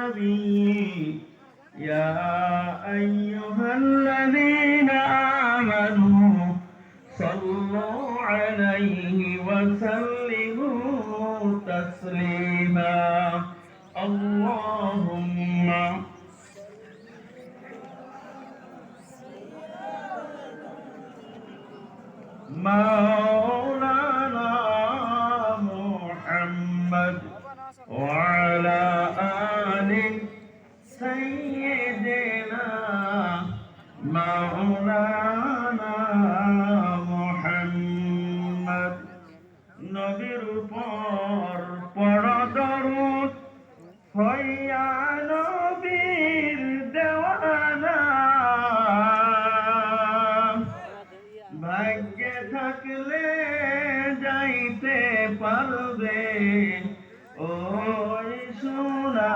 النبي يا أيها الذين آمنوا صلوا عليه وسلموا تسليما اللهم مولانا محمد وعلى آل سيدنا مولانا محمد নবীর উপর পড়া দরুদ হইয়া নবীর দেওয়ানা ভাগ্যে থাকলে যাইতে পারবে ওই সোনা